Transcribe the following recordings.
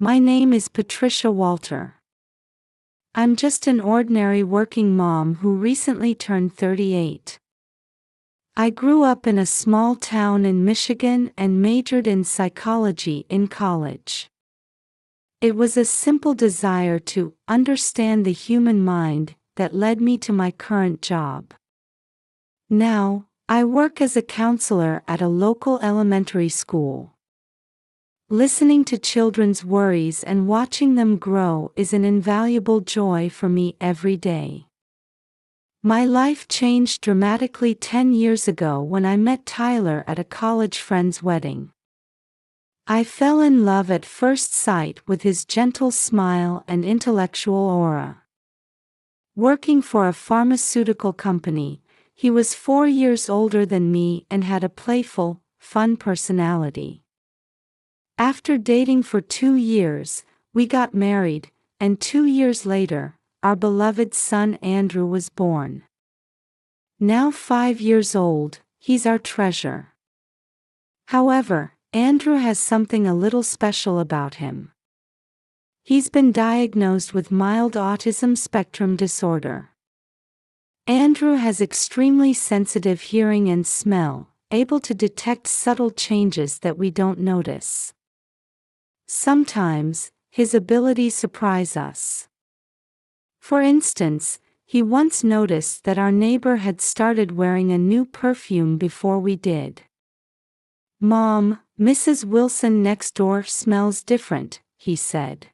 My name is Patricia Walter. I'm just an ordinary working mom who recently turned 38. I grew up in a small town in Michigan and majored in psychology in college. It was a simple desire to understand the human mind that led me to my current job. Now, I work as a counselor at a local elementary school. Listening to children's worries and watching them grow is an invaluable joy for me every day. My life changed dramatically 10 years ago when I met Tyler at a college friend's wedding. I fell in love at first sight with his gentle smile and intellectual aura. Working for a pharmaceutical company, he was 4 years older than me and had a playful, fun personality. After dating for 2 years, we got married, and 2 years later, our beloved son Andrew was born. Now 5 years old, he's our treasure. However, Andrew has something a little special about him. He's been diagnosed with mild autism spectrum disorder. Andrew has extremely sensitive hearing and smell, able to detect subtle changes that we don't notice. Sometimes, his abilities surprise us. For instance, he once noticed that our neighbor had started wearing a new perfume before we did. "Mom, Mrs. Wilson next door smells different," he said.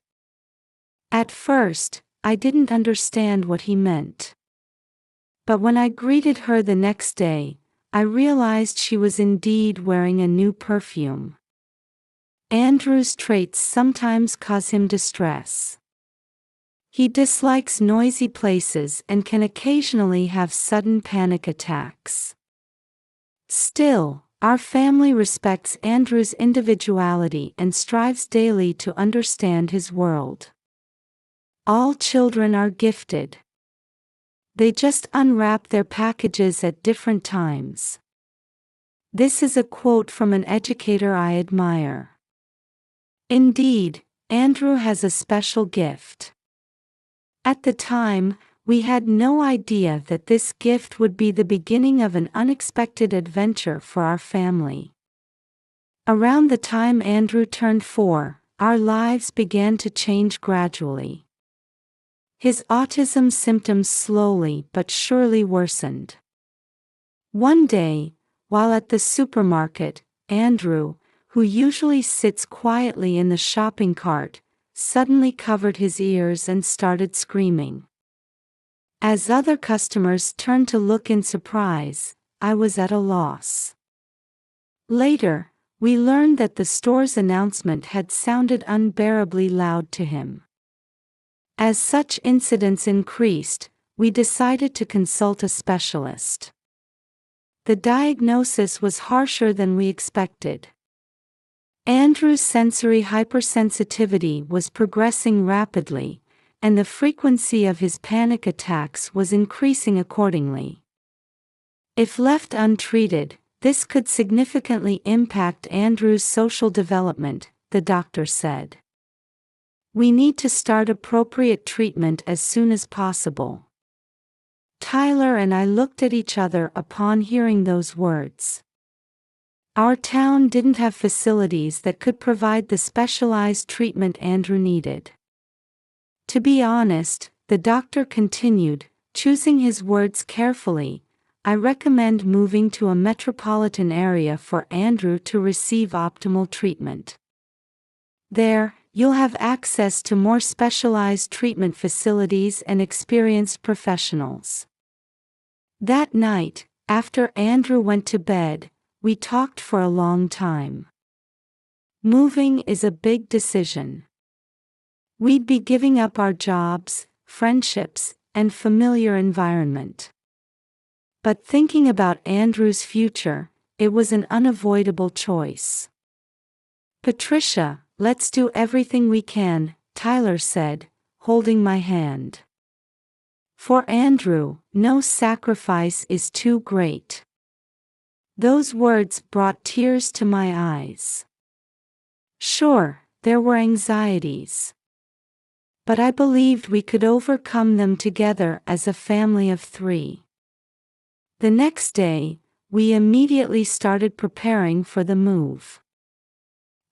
At first, I didn't understand what he meant. But when I greeted her the next day, I realized she was indeed wearing a new perfume. Andrew's traits sometimes cause him distress. He dislikes noisy places and can occasionally have sudden panic attacks. Still, our family respects Andrew's individuality and strives daily to understand his world. All children are gifted. They just unwrap their packages at different times. This is a quote from an educator I admire. Indeed, Andrew has a special gift. At the time, we had no idea that this gift would be the beginning of an unexpected adventure for our family. Around the time Andrew turned 4, our lives began to change gradually. His autism symptoms slowly but surely worsened. One day, while at the supermarket, Andrew, who usually sits quietly in the shopping cart, suddenly covered his ears and started screaming. As other customers turned to look in surprise, I was at a loss. Later, we learned that the store's announcement had sounded unbearably loud to him. As such incidents increased, we decided to consult a specialist. The diagnosis was harsher than we expected. Andrew's sensory hypersensitivity was progressing rapidly, and the frequency of his panic attacks was increasing accordingly. If left untreated, this could significantly impact Andrew's social development, the doctor said. We need to start appropriate treatment as soon as possible. Tyler and I looked at each other upon hearing those words. Our town didn't have facilities that could provide the specialized treatment Andrew needed. To be honest, the doctor continued, choosing his words carefully, I recommend moving to a metropolitan area for Andrew to receive optimal treatment. There, you'll have access to more specialized treatment facilities and experienced professionals. That night, after Andrew went to bed, we talked for a long time. Moving is a big decision. We'd be giving up our jobs, friendships, and familiar environment. But thinking about Andrew's future, it was an unavoidable choice. Patricia, let's do everything we can, Tyler said, holding my hand. For Andrew, no sacrifice is too great. Those words brought tears to my eyes. Sure, there were anxieties. But I believed we could overcome them together as a family of 3. The next day, we immediately started preparing for the move.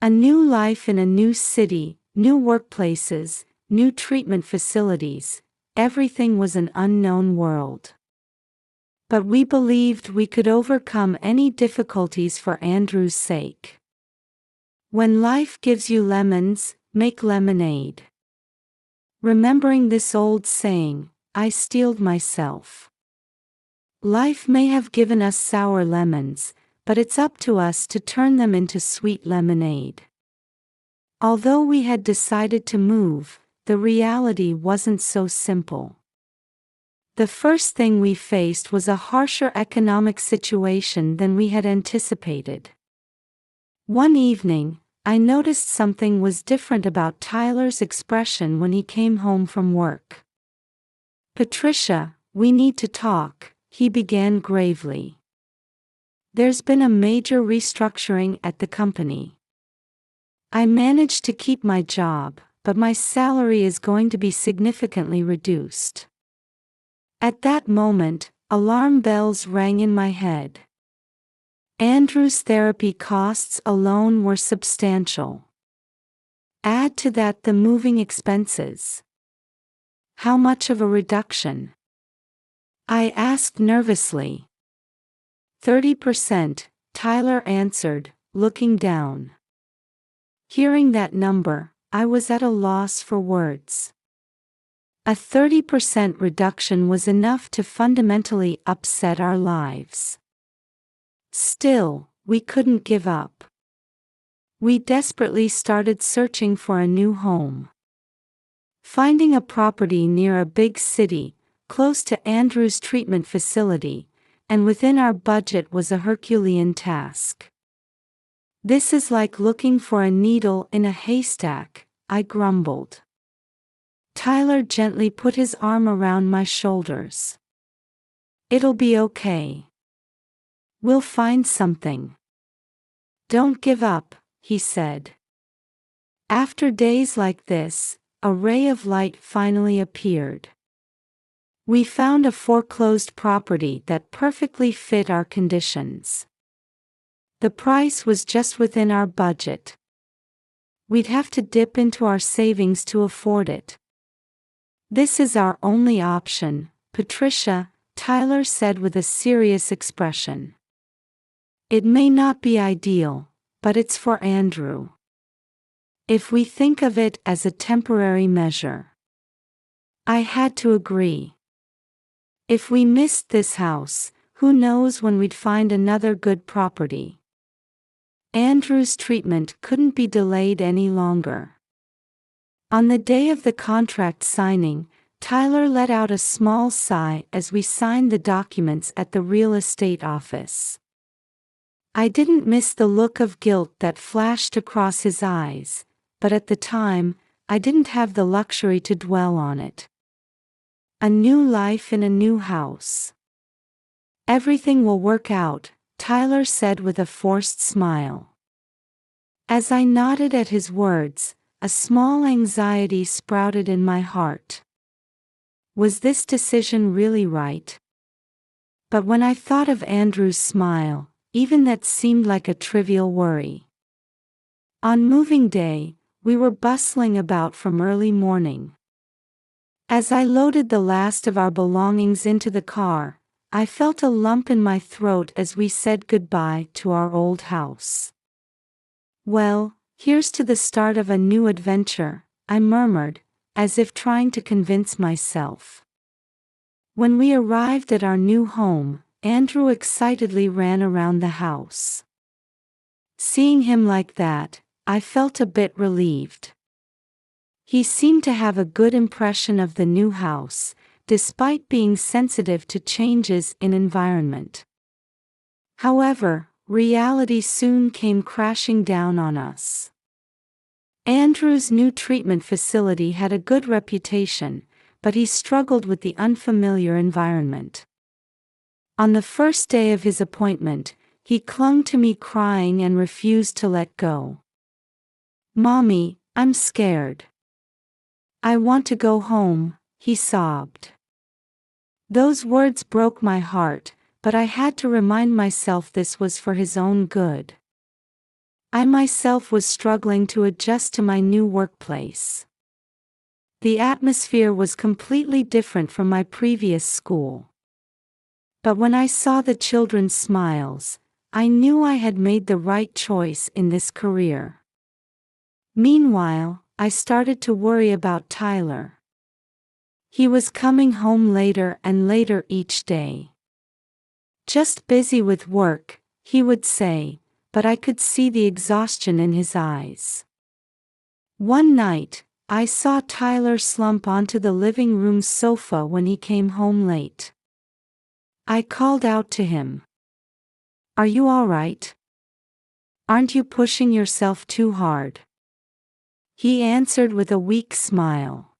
A new life in a new city, new workplaces, new treatment facilities, everything was an unknown world. But we believed we could overcome any difficulties for Andrew's sake. When life gives you lemons, make lemonade. Remembering this old saying, I steeled myself. Life may have given us sour lemons, but it's up to us to turn them into sweet lemonade. Although we had decided to move, the reality wasn't so simple. The first thing we faced was a harsher economic situation than we had anticipated. One evening, I noticed something was different about Tyler's expression when he came home from work. Patricia, we need to talk, he began gravely. There's been a major restructuring at the company. I managed to keep my job, but my salary is going to be significantly reduced. At that moment, alarm bells rang in my head. Andrew's therapy costs alone were substantial. Add to that the moving expenses. How much of a reduction? I asked nervously. 30%, Tyler answered, looking down. Hearing that number, I was at a loss for words. A 30% reduction was enough to fundamentally upset our lives. Still, we couldn't give up. We desperately started searching for a new home. Finding a property near a big city, close to Andrew's treatment facility, and within our budget was a Herculean task. This is like looking for a needle in a haystack, I grumbled. Tyler gently put his arm around my shoulders. It'll be okay. We'll find something. Don't give up, he said. After days like this, a ray of light finally appeared. We found a foreclosed property that perfectly fit our conditions. The price was just within our budget. We'd have to dip into our savings to afford it. This is our only option, Patricia, Tyler said with a serious expression. It may not be ideal, but it's for Andrew. If we think of it as a temporary measure. I had to agree. If we missed this house, who knows when we'd find another good property. Andrew's treatment couldn't be delayed any longer. On the day of the contract signing, Tyler let out a small sigh as we signed the documents at the real estate office. I didn't miss the look of guilt that flashed across his eyes, but at the time, I didn't have the luxury to dwell on it. A new life in a new house. Everything will work out, Tyler said with a forced smile. As I nodded at his words, a small anxiety sprouted in my heart. Was this decision really right? But when I thought of Andrew's smile, even that seemed like a trivial worry. On moving day, we were bustling about from early morning. As I loaded the last of our belongings into the car, I felt a lump in my throat as we said goodbye to our old house. Well, here's to the start of a new adventure, I murmured, as if trying to convince myself. When we arrived at our new home, Andrew excitedly ran around the house. Seeing him like that, I felt a bit relieved. He seemed to have a good impression of the new house, despite being sensitive to changes in environment. However, reality soon came crashing down on us. Andrew's new treatment facility had a good reputation, but he struggled with the unfamiliar environment. On the first day of his appointment, he clung to me crying and refused to let go. "Mommy, I'm scared. I want to go home, he sobbed. Those words broke my heart, but I had to remind myself this was for his own good. I myself was struggling to adjust to my new workplace. The atmosphere was completely different from my previous school. But when I saw the children's smiles, I knew I had made the right choice in this career. Meanwhile, I started to worry about Tyler. He was coming home later and later each day. Just busy with work, he would say, but I could see the exhaustion in his eyes. One night, I saw Tyler slump onto the living room sofa when he came home late. I called out to him. "Are you all right? Aren't you pushing yourself too hard?" He answered with a weak smile.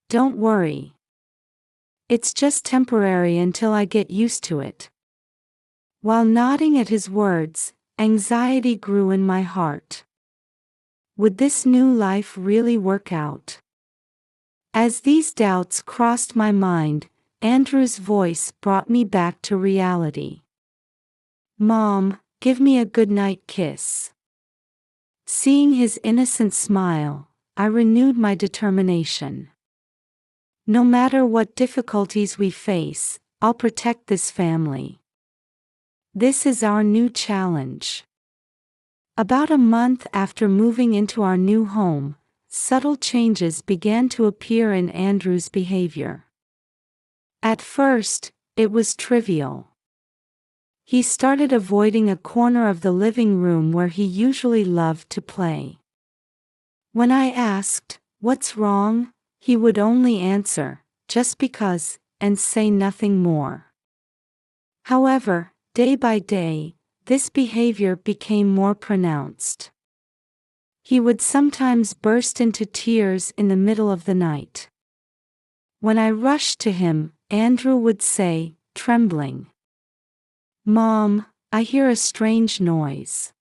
"Don't worry. It's just temporary until I get used to it." While nodding at his words, anxiety grew in my heart. Would this new life really work out? As these doubts crossed my mind, Andrew's voice brought me back to reality. "Mom, give me a goodnight kiss." Seeing his innocent smile, I renewed my determination. No matter what difficulties we face, I'll protect this family. This is our new challenge. About a month after moving into our new home, subtle changes began to appear in Andrew's behavior. At first, it was trivial. He started avoiding a corner of the living room where he usually loved to play. When I asked, "What's wrong?" he would only answer, "Just because," and say nothing more. However, day by day, this behavior became more pronounced. He would sometimes burst into tears in the middle of the night. When I rushed to him, Andrew would say, trembling, "Mom, I hear a strange noise."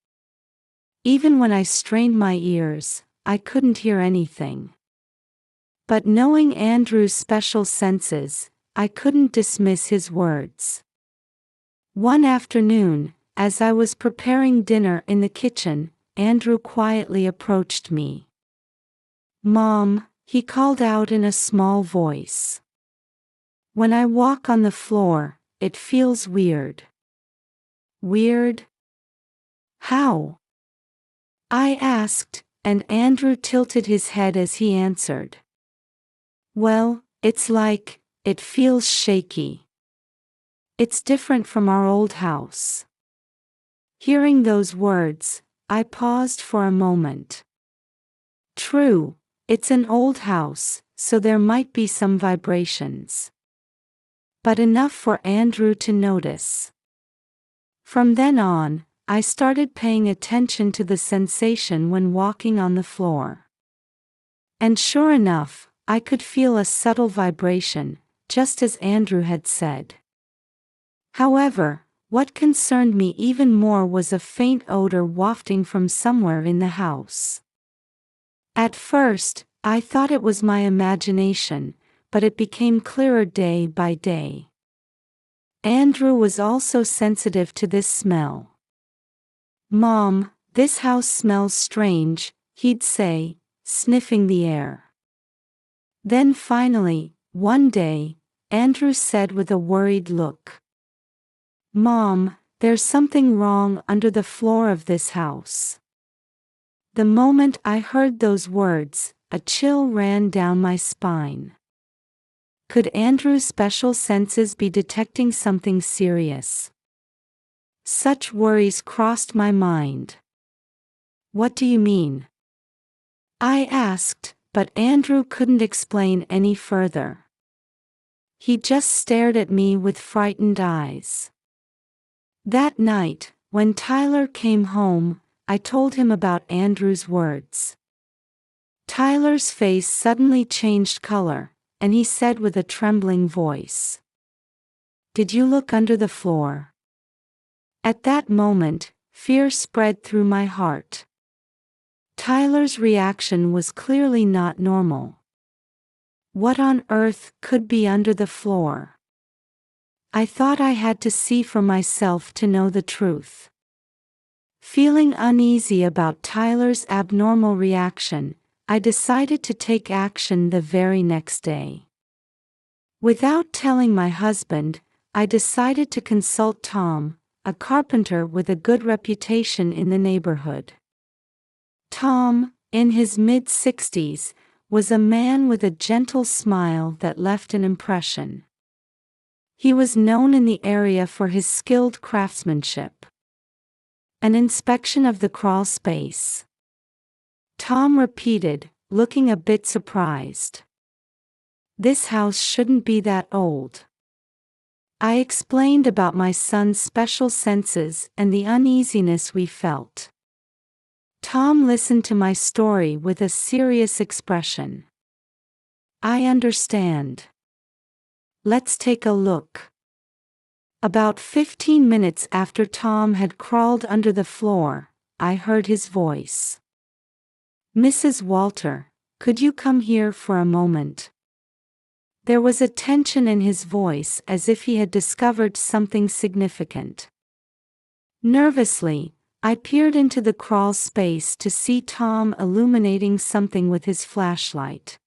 Even when I strained my ears, I couldn't hear anything. But knowing Andrew's special senses, I couldn't dismiss his words. One afternoon, as I was preparing dinner in the kitchen, Andrew quietly approached me. "Mom," he called out in a small voice. "When I walk on the floor, it feels weird." "Weird? How?" I asked, and Andrew tilted his head as he answered. "Well, it's like, it feels shaky. It's different from our old house." Hearing those words, I paused for a moment. True, it's an old house, so there might be some vibrations. But enough for Andrew to notice. From then on, I started paying attention to the sensation when walking on the floor. And sure enough, I could feel a subtle vibration, just as Andrew had said. However, what concerned me even more was a faint odor wafting from somewhere in the house. At first, I thought it was my imagination, but it became clearer day by day. Andrew was also sensitive to this smell. "Mom, this house smells strange," he'd say, sniffing the air. Then finally, one day, Andrew said with a worried look, "Mom, there's something wrong under the floor of this house." The moment I heard those words, a chill ran down my spine. Could Andrew's special senses be detecting something serious? Such worries crossed my mind. "What do you mean?" I asked, but Andrew couldn't explain any further. He just stared at me with frightened eyes. That night, when Tyler came home, I told him about Andrew's words. Tyler's face suddenly changed color, and he said with a trembling voice, "Did you look under the floor?" At that moment, fear spread through my heart. Tyler's reaction was clearly not normal. What on earth could be under the floor? I thought I had to see for myself to know the truth. Feeling uneasy about Tyler's abnormal reaction, I decided to take action the very next day. Without telling my husband, I decided to consult Tom, a carpenter with a good reputation in the neighborhood. Tom, in his mid-60s, was a man with a gentle smile that left an impression. He was known in the area for his skilled craftsmanship. An inspection of the crawl space. Tom repeated, looking a bit surprised. This house shouldn't be that old. I explained about my son's special senses and the uneasiness we felt. Tom listened to my story with a serious expression. I understand. Let's take a look. About 15 minutes after Tom had crawled under the floor, I heard his voice. Mrs. Walter, could you come here for a moment? There was a tension in his voice as if he had discovered something significant. Nervously, I peered into the crawl space to see Tom illuminating something with his flashlight.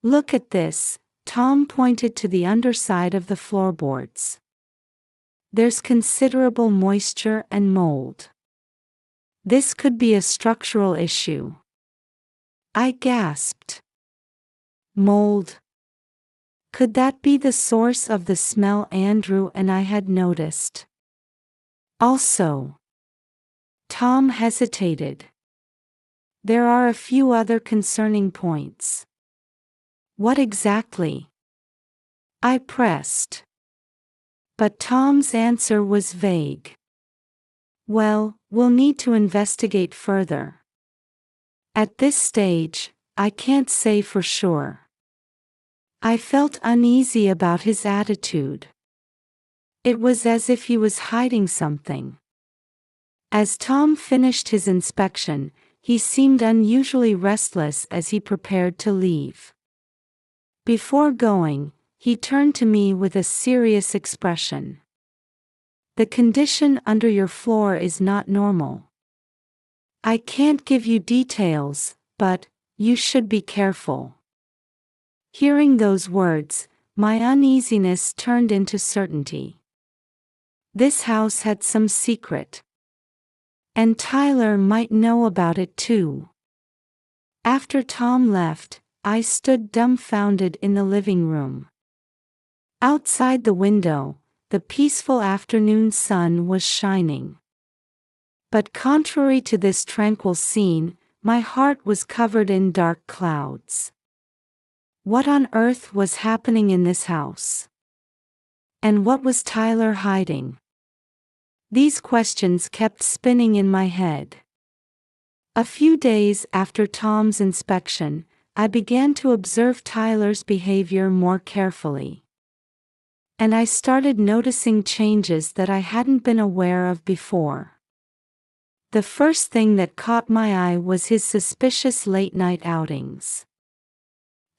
Look at this, Tom pointed to the underside of the floorboards. There's considerable moisture and mold. This could be a structural issue. I gasped. Mold. Could that be the source of the smell Andrew and I had noticed? Also, Tom hesitated. There are a few other concerning points. What exactly? I pressed. But Tom's answer was vague. Well, we'll need to investigate further. At this stage, I can't say for sure. I felt uneasy about his attitude. It was as if he was hiding something. As Tom finished his inspection, he seemed unusually restless as he prepared to leave. Before going, he turned to me with a serious expression. The condition under your floor is not normal. I can't give you details, but you should be careful. Hearing those words, my uneasiness turned into certainty. This house had some secret. And Tyler might know about it too. After Tom left, I stood dumbfounded in the living room. Outside the window, the peaceful afternoon sun was shining. But contrary to this tranquil scene, my heart was covered in dark clouds. What on earth was happening in this house? And what was Tyler hiding? These questions kept spinning in my head. A few days after Tom's inspection, I began to observe Tyler's behavior more carefully. And I started noticing changes that I hadn't been aware of before. The first thing that caught my eye was his suspicious late-night outings.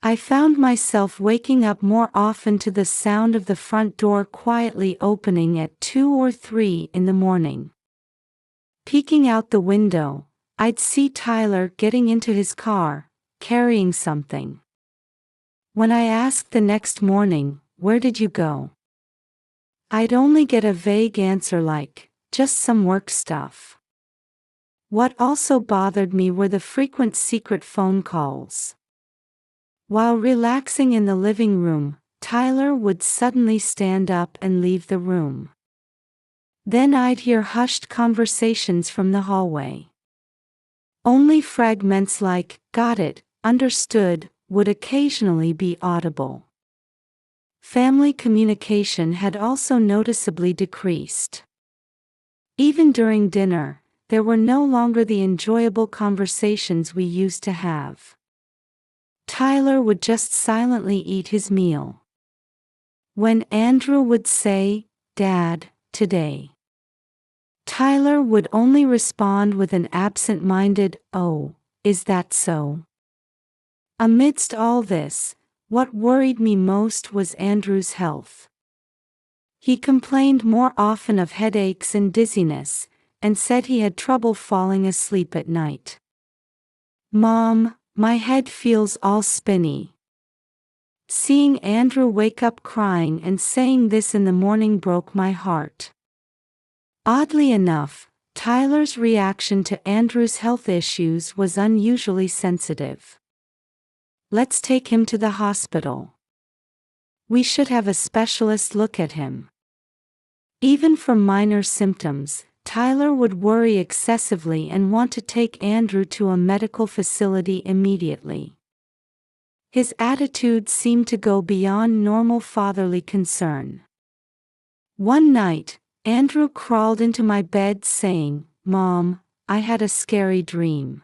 I found myself waking up more often to the sound of the front door quietly opening at 2 or 3 in the morning. Peeking out the window, I'd see Tyler getting into his car, carrying something. When I asked the next morning, "Where did you go?" I'd only get a vague answer like, "Just some work stuff." What also bothered me were the frequent secret phone calls. While relaxing in the living room, Tyler would suddenly stand up and leave the room. Then I'd hear hushed conversations from the hallway. Only fragments like, "Got it, understood," would occasionally be audible. Family communication had also noticeably decreased. Even during dinner, there were no longer the enjoyable conversations we used to have. Tyler would just silently eat his meal. When Andrew would say, "Dad, today," Tyler would only respond with an absent-minded, "Oh, is that so?" Amidst all this, what worried me most was Andrew's health. He complained more often of headaches and dizziness, and said he had trouble falling asleep at night. "Mom, my head feels all spinny." Seeing Andrew wake up crying and saying this in the morning broke my heart. Oddly enough, Tyler's reaction to Andrew's health issues was unusually sensitive. "Let's take him to the hospital. We should have a specialist look at him." Even for minor symptoms, Tyler would worry excessively and want to take Andrew to a medical facility immediately. His attitude seemed to go beyond normal fatherly concern. One night, Andrew crawled into my bed saying, "Mom, I had a scary dream."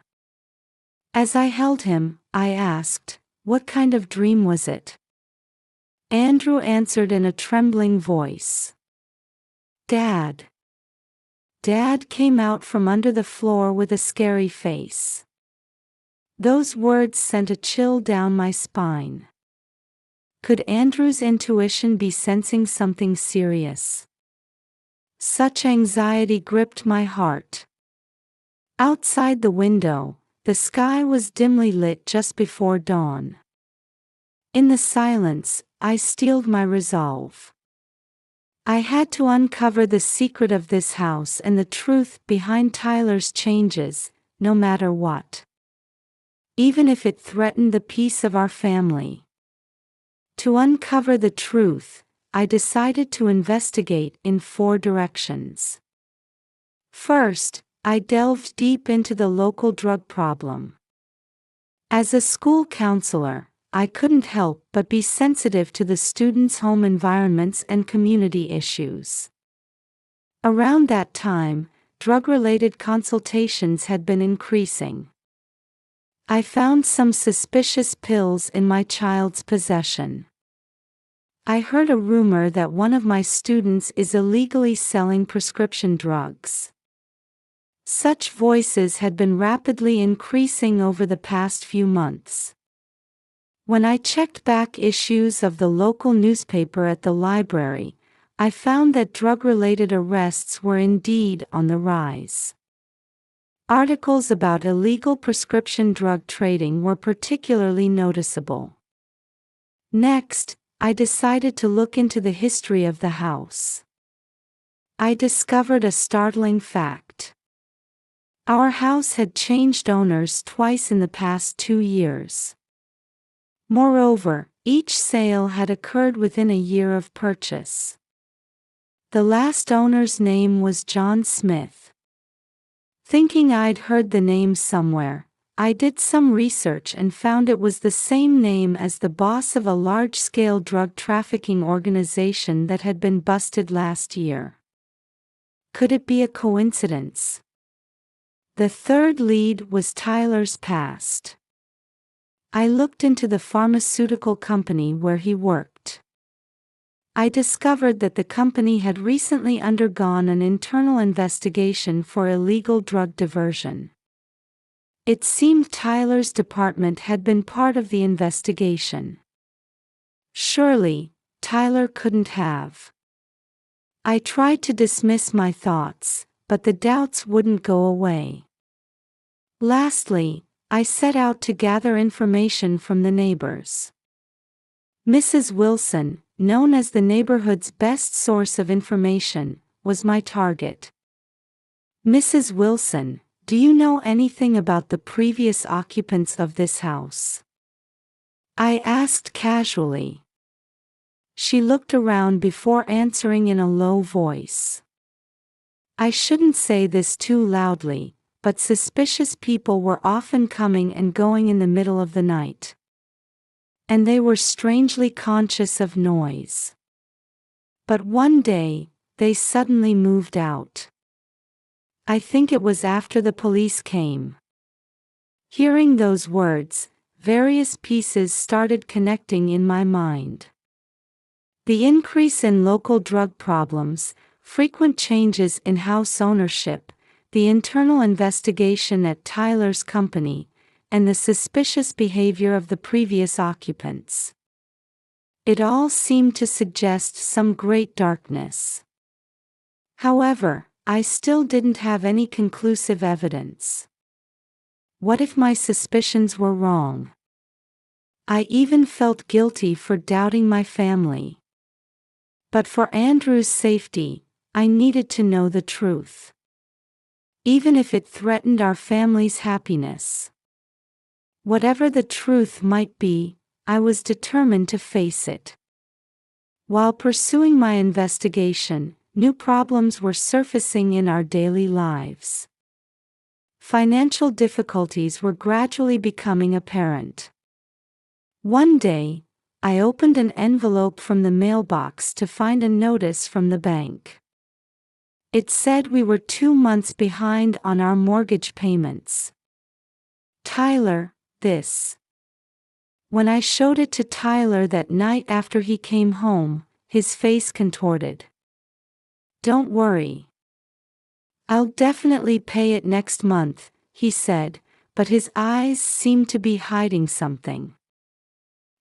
As I held him, I asked, "What kind of dream was it?" Andrew answered in a trembling voice, "Dad." Dad came out from under the floor with a scary face. Those words sent a chill down my spine. Could Andrew's intuition be sensing something serious? Such anxiety gripped my heart. Outside the window, the sky was dimly lit just before dawn. In the silence, I steeled my resolve. I had to uncover the secret of this house and the truth behind Tyler's changes, no matter what. Even if it threatened the peace of our family. To uncover the truth, I decided to investigate in 4 directions. First, I delved deep into the local drug problem. As a school counselor, I couldn't help but be sensitive to the students' home environments and community issues. Around that time, drug-related consultations had been increasing. I found some suspicious pills in my child's possession. I heard a rumor that one of my students is illegally selling prescription drugs. Such voices had been rapidly increasing over the past few months. When I checked back issues of the local newspaper at the library, I found that drug-related arrests were indeed on the rise. Articles about illegal prescription drug trading were particularly noticeable. Next, I decided to look into the history of the house. I discovered a startling fact. Our house had changed owners twice in the past 2 years. Moreover, each sale had occurred within a year of purchase. The last owner's name was John Smith. Thinking I'd heard the name somewhere, I did some research and found it was the same name as the boss of a large-scale drug trafficking organization that had been busted last year. Could it be a coincidence? The third lead was Tyler's past. I looked into the pharmaceutical company where he worked. I discovered that the company had recently undergone an internal investigation for illegal drug diversion. It seemed Tyler's department had been part of the investigation. Surely, Tyler couldn't have. I tried to dismiss my thoughts, but the doubts wouldn't go away. Lastly, I set out to gather information from the neighbors. Mrs. Wilson, known as the neighborhood's best source of information, was my target. "Mrs. Wilson, do you know anything about the previous occupants of this house?" I asked casually. She looked around before answering in a low voice. I shouldn't say this too loudly, but suspicious people were often coming and going in the middle of the night. And they were strangely conscious of noise. But one day, they suddenly moved out. I think it was after the police came. Hearing those words, various pieces started connecting in my mind. The increase in local drug problems, frequent changes in house ownership, the internal investigation at Tyler's company, and the suspicious behavior of the previous occupants. It all seemed to suggest some great darkness. However, I still didn't have any conclusive evidence. What if my suspicions were wrong? I even felt guilty for doubting my family. But for Andrew's safety, I needed to know the truth. Even if it threatened our family's happiness. Whatever the truth might be, I was determined to face it. While pursuing my investigation, new problems were surfacing in our daily lives. Financial difficulties were gradually becoming apparent. One day, I opened an envelope from the mailbox to find a notice from the bank. It said we were 2 months behind on our mortgage payments. Tyler, this. When I showed it to Tyler that night after he came home, his face contorted. "Don't worry. I'll definitely pay it next month," he said, but his eyes seemed to be hiding something.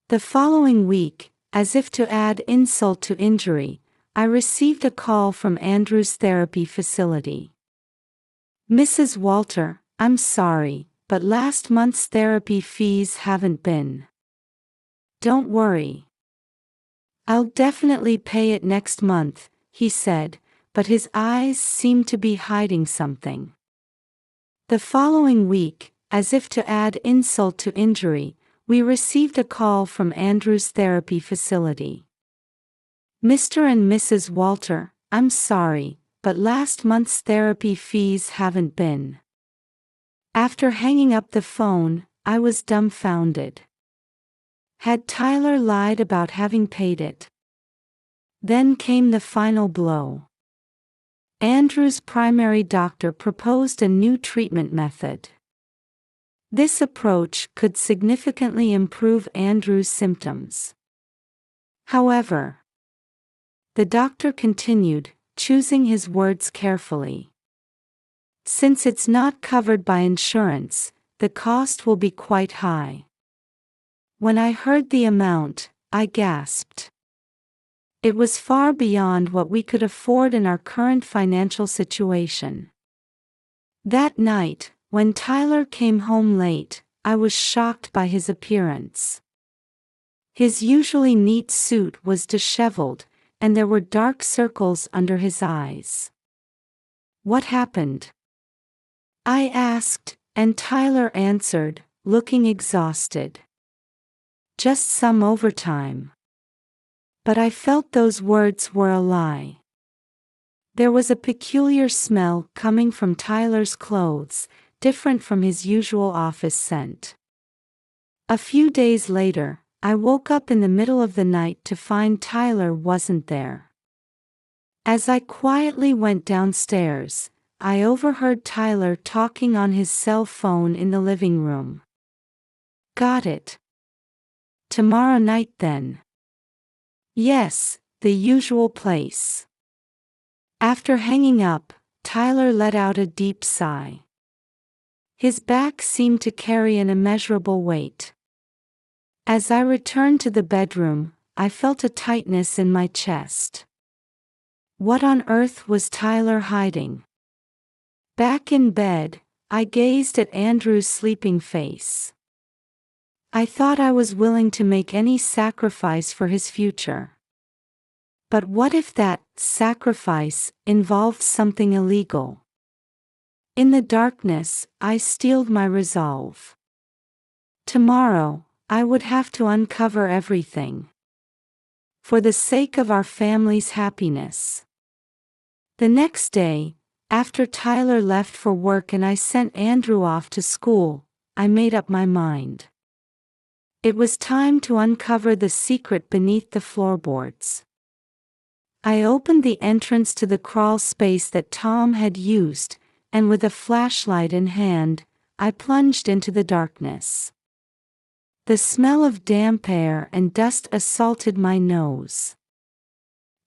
The following week, as if to add insult to injury, I received a call from Andrew's therapy facility. "Mrs. Walter, I'm sorry, but last month's therapy fees haven't been." "Don't worry. I'll definitely pay it next month," he said, but his eyes seemed to be hiding something. The following week, as if to add insult to injury, we received a call from Andrew's therapy facility. "Mr. and Mrs. Walter, I'm sorry, but last month's therapy fees haven't been." After hanging up the phone, I was dumbfounded. Had Tyler lied about having paid it? Then came the final blow. Andrew's primary doctor proposed a new treatment method. This approach could significantly improve Andrew's symptoms. However, the doctor continued, choosing his words carefully. "Since it's not covered by insurance, the cost will be quite high." When I heard the amount, I gasped. It was far beyond what we could afford in our current financial situation. That night, when Tyler came home late, I was shocked by his appearance. His usually neat suit was disheveled, and there were dark circles under his eyes. "What happened?" I asked, and Tyler answered, looking exhausted. "Just some overtime." But I felt those words were a lie. There was a peculiar smell coming from Tyler's clothes, different from his usual office scent. A few days later, I woke up in the middle of the night to find Tyler wasn't there. As I quietly went downstairs, I overheard Tyler talking on his cell phone in the living room. "Got it. Tomorrow night then." "Yes, the usual place." After hanging up, Tyler let out a deep sigh. His back seemed to carry an immeasurable weight. As I returned to the bedroom, I felt a tightness in my chest. What on earth was Tyler hiding? Back in bed, I gazed at Andrew's sleeping face. I thought I was willing to make any sacrifice for his future. But what if that sacrifice involved something illegal? In the darkness, I steeled my resolve. Tomorrow, I would have to uncover everything. For the sake of our family's happiness. The next day, after Tyler left for work and I sent Andrew off to school, I made up my mind. It was time to uncover the secret beneath the floorboards. I opened the entrance to the crawl space that Tom had used, and with a flashlight in hand, I plunged into the darkness. The smell of damp air and dust assaulted my nose.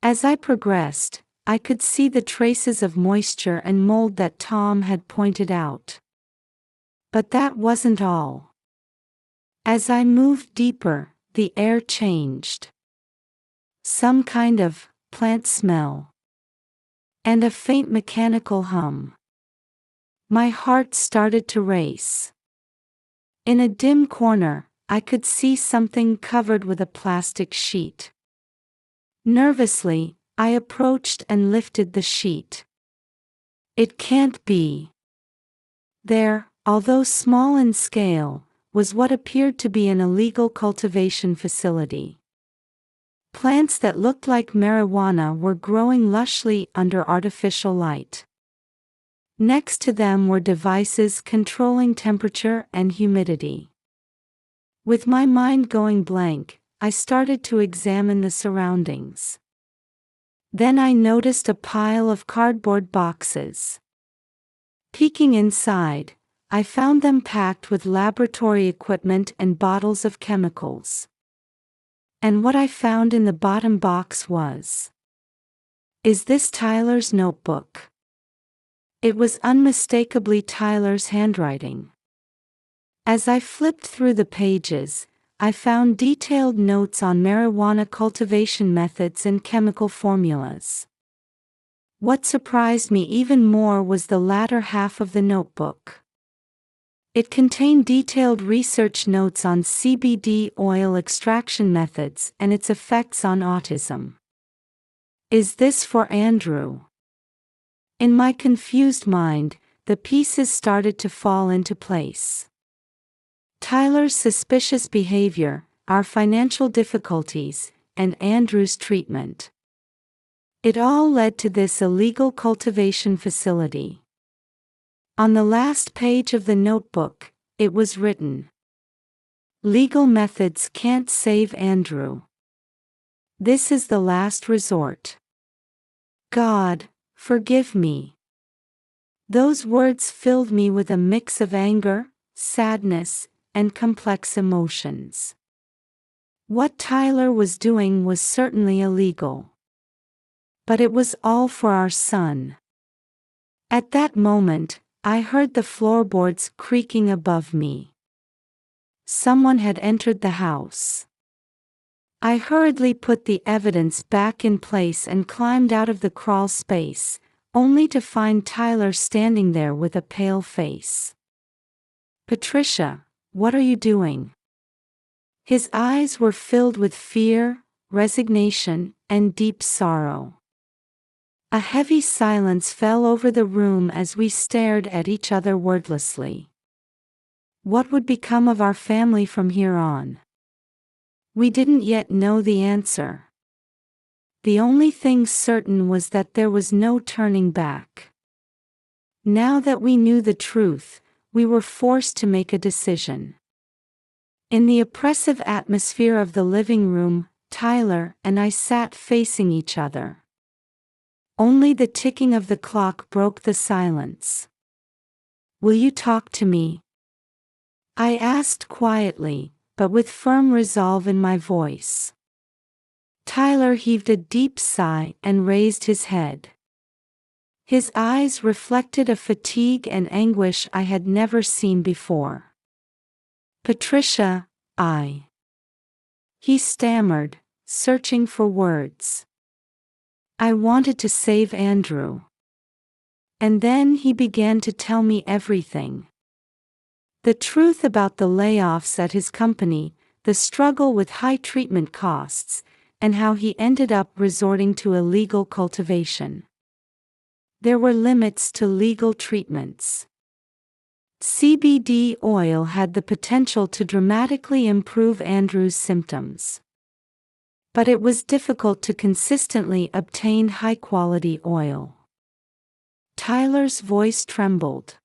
As I progressed, I could see the traces of moisture and mold that Tom had pointed out. But that wasn't all. As I moved deeper, the air changed. Some kind of plant smell. And a faint mechanical hum. My heart started to race. In a dim corner, I could see something covered with a plastic sheet. Nervously, I approached and lifted the sheet. It can't be. There, although small in scale, was what appeared to be an illegal cultivation facility. Plants that looked like marijuana were growing lushly under artificial light. Next to them were devices controlling temperature and humidity. With my mind going blank, I started to examine the surroundings. Then I noticed a pile of cardboard boxes. Peeking inside, I found them packed with laboratory equipment and bottles of chemicals. And what I found in the bottom box was... Is this Tyler's notebook? It was unmistakably Tyler's handwriting. As I flipped through the pages, I found detailed notes on marijuana cultivation methods and chemical formulas. What surprised me even more was the latter half of the notebook. It contained detailed research notes on CBD oil extraction methods and its effects on autism. Is this for Andrew? In my confused mind, the pieces started to fall into place. Tyler's suspicious behavior, our financial difficulties, and Andrew's treatment. It all led to this illegal cultivation facility. On the last page of the notebook, it was written, "Legal methods can't save Andrew. This is the last resort. God, forgive me." Those words filled me with a mix of anger, sadness, and complex emotions. What Tyler was doing was certainly illegal. But it was all for our son. At that moment, I heard the floorboards creaking above me. Someone had entered the house. I hurriedly put the evidence back in place and climbed out of the crawl space, only to find Tyler standing there with a pale face. "Patricia, what are you doing?" His eyes were filled with fear, resignation, and deep sorrow. A heavy silence fell over the room as we stared at each other wordlessly. What would become of our family from here on? We didn't yet know the answer. The only thing certain was that there was no turning back. Now that we knew the truth, we were forced to make a decision. In the oppressive atmosphere of the living room, Tyler and I sat facing each other. Only the ticking of the clock broke the silence. "Will you talk to me?" I asked quietly, but with firm resolve in my voice. Tyler heaved a deep sigh and raised his head. His eyes reflected a fatigue and anguish I had never seen before. "Patricia, He stammered, searching for words. "I wanted to save Andrew." And then he began to tell me everything. The truth about the layoffs at his company, the struggle with high treatment costs, and how he ended up resorting to illegal cultivation. There were limits to legal treatments. CBD oil had the potential to dramatically improve Andrew's symptoms. But it was difficult to consistently obtain high-quality oil. Tyler's voice trembled.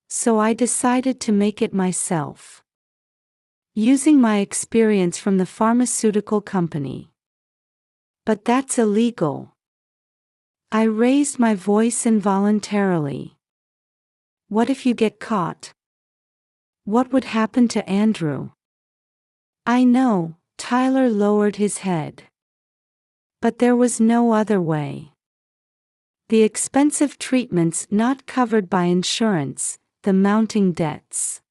So I decided to make it myself. Using my experience from the pharmaceutical company. "But that's illegal." I raised my voice involuntarily. "What if you get caught? What would happen to Andrew?" "I know," Tyler lowered his head. "But there was no other way. The expensive treatments not covered by insurance, the mounting debts.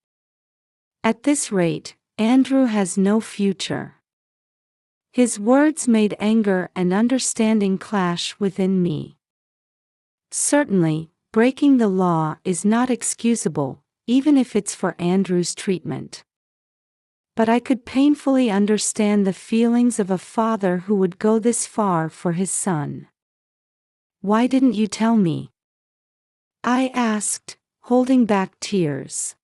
At this rate, Andrew has no future. His words made anger and understanding clash within me. Certainly, breaking the law is not excusable, even if it's for Andrew's treatment. But I could painfully understand the feelings of a father who would go this far for his son. "Why didn't you tell me?" I asked, holding back tears.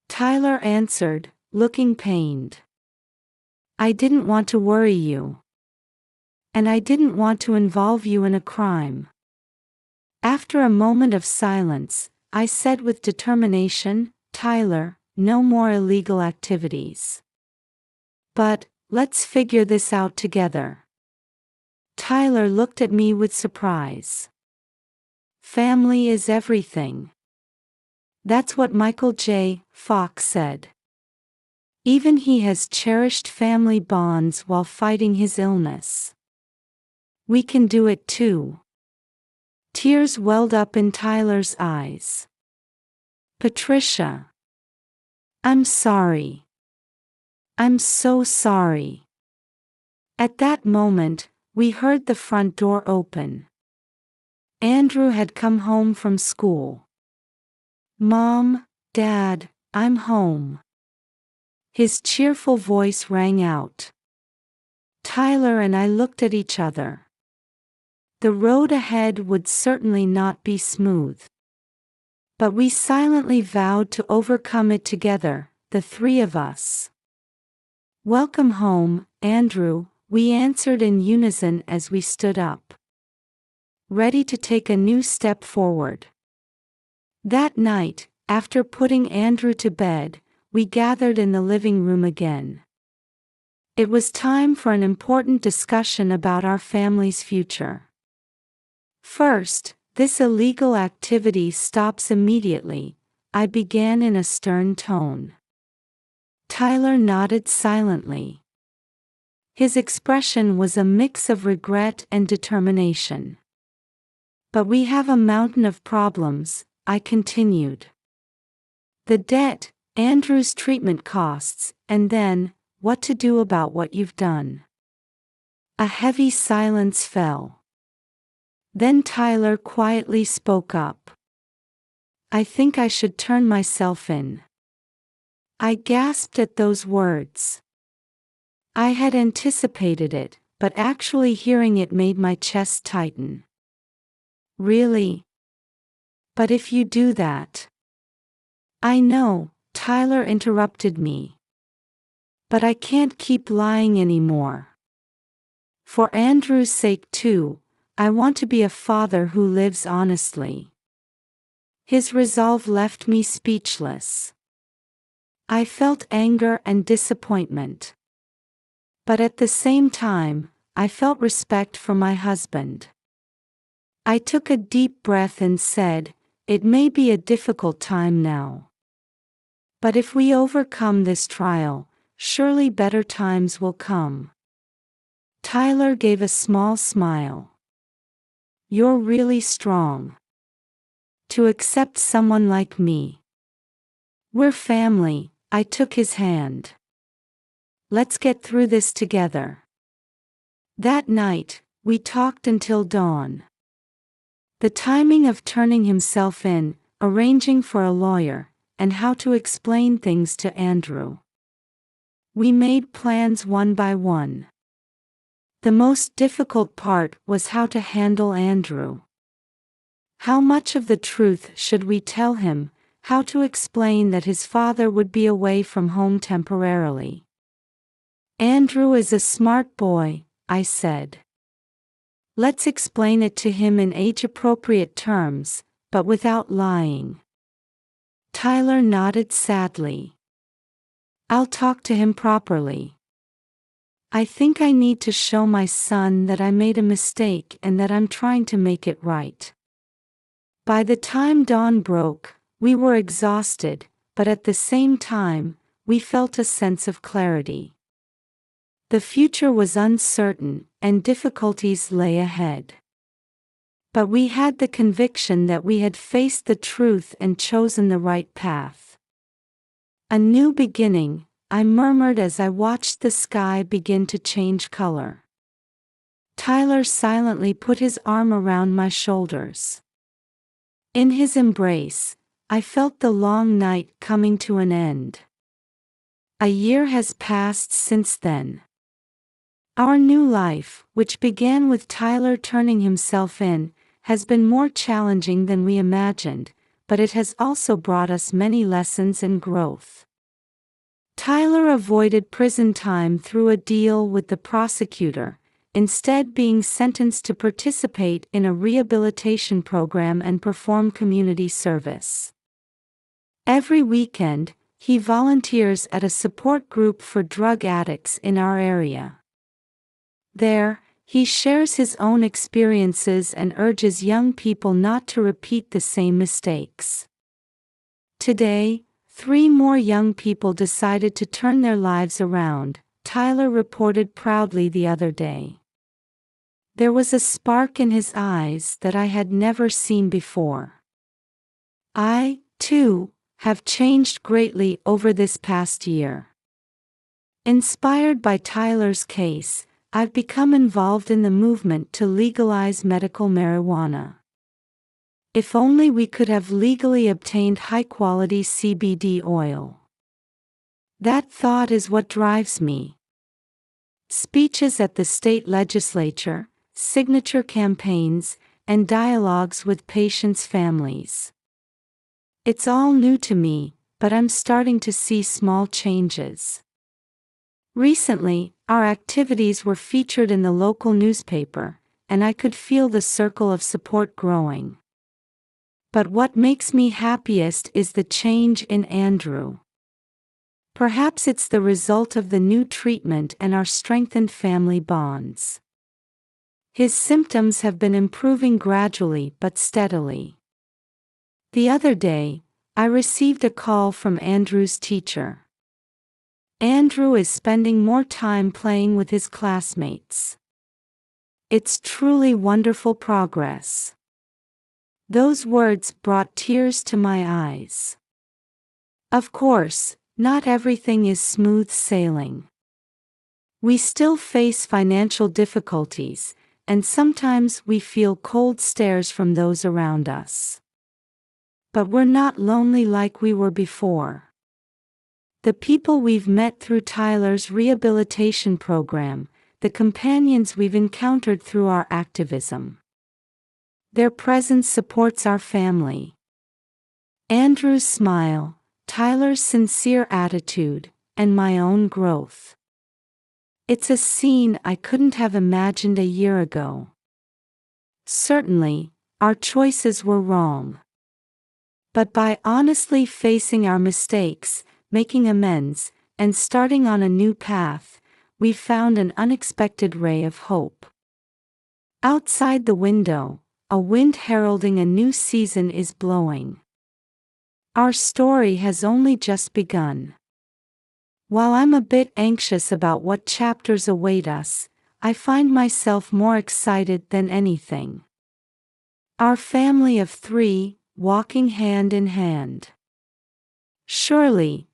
Tyler answered, looking pained. "I didn't want to worry you. And I didn't want to involve you in a crime." After a moment of silence, I said with determination, "Tyler, no more illegal activities. But, let's figure this out together." Tyler looked at me with surprise. "Family is everything. That's what Michael J. Fox said. Even he has cherished family bonds while fighting his illness. We can do it too." Tears welled up in Tyler's eyes. "Patricia. I'm sorry. I'm so sorry." At that moment, we heard the front door open. Andrew had come home from school. "Mom, Dad, I'm home." His cheerful voice rang out. Tyler and I looked at each other. The road ahead would certainly not be smooth. But we silently vowed to overcome it together, the three of us. "Welcome home, Andrew," we answered in unison as we stood up, ready to take a new step forward. That night, after putting Andrew to bed, we gathered in the living room again. It was time for an important discussion about our family's future. "First, this illegal activity stops immediately," I began in a stern tone. Tyler nodded silently. His expression was a mix of regret and determination. "But we have a mountain of problems," I continued. "The debt, Andrew's treatment costs, and then, what to do about what you've done." A heavy silence fell. Then Tyler quietly spoke up. "I think I should turn myself in." I gasped at those words. I had anticipated it, but actually hearing it made my chest tighten. "Really? But if you do that—" "I know," Tyler interrupted me. "But I can't keep lying anymore. For Andrew's sake too, I want to be a father who lives honestly." His resolve left me speechless. I felt anger and disappointment. But at the same time, I felt respect for my husband. I took a deep breath and said, "It may be a difficult time now. But if we overcome this trial, surely better times will come." Tyler gave a small smile. "You're really strong. To accept someone like me. We're family," I took his hand. "Let's get through this together." That night, we talked until dawn. The timing of turning himself in, arranging for a lawyer, and how to explain things to Andrew. We made plans one by one. The most difficult part was how to handle Andrew. How much of the truth should we tell him, how to explain that his father would be away from home temporarily. "Andrew is a smart boy," I said. "Let's explain it to him in age-appropriate terms, but without lying." Tyler nodded sadly. "I'll talk to him properly. I think I need to show my son that I made a mistake and that I'm trying to make it right." By the time dawn broke, we were exhausted, but at the same time, we felt a sense of clarity. The future was uncertain, and difficulties lay ahead. But we had the conviction that we had faced the truth and chosen the right path. A new beginning, I murmured as I watched the sky begin to change color. Tyler silently put his arm around my shoulders. In his embrace, I felt the long night coming to an end. A year has passed since then. Our new life, which began with Tyler turning himself in, has been more challenging than we imagined, but it has also brought us many lessons and growth. Tyler avoided prison time through a deal with the prosecutor, instead being sentenced to participate in a rehabilitation program and perform community service. Every weekend, he volunteers at a support group for drug addicts in our area. There, he shares his own experiences and urges young people not to repeat the same mistakes. Today, 3 more young people decided to turn their lives around, Tyler reported proudly the other day. There was a spark in his eyes that I had never seen before. I, too, have changed greatly over this past year. Inspired by Tyler's case, I've become involved in the movement to legalize medical marijuana. If only we could have legally obtained high-quality CBD oil. That thought is what drives me. Speeches at the state legislature, signature campaigns, and dialogues with patients' families. It's all new to me, but I'm starting to see small changes. Recently, our activities were featured in the local newspaper, and I could feel the circle of support growing. But what makes me happiest is the change in Andrew. Perhaps it's the result of the new treatment and our strengthened family bonds. His symptoms have been improving gradually but steadily. The other day, I received a call from Andrew's teacher. Andrew is spending more time playing with his classmates. It's truly wonderful progress. Those words brought tears to my eyes. Of course, not everything is smooth sailing. We still face financial difficulties, and sometimes we feel cold stares from those around us. But we're not lonely like we were before. The people we've met through Tyler's rehabilitation program, the companions we've encountered through our activism. Their presence supports our family. Andrew's smile, Tyler's sincere attitude, and my own growth. It's a scene I couldn't have imagined a year ago. Certainly, our choices were wrong. But by honestly facing our mistakes, making amends, and starting on a new path, we found an unexpected ray of hope. Outside the window, a wind heralding a new season is blowing. Our story has only just begun. While I'm a bit anxious about what chapters await us, I find myself more excited than anything. Our family of 3, walking hand in hand. Surely,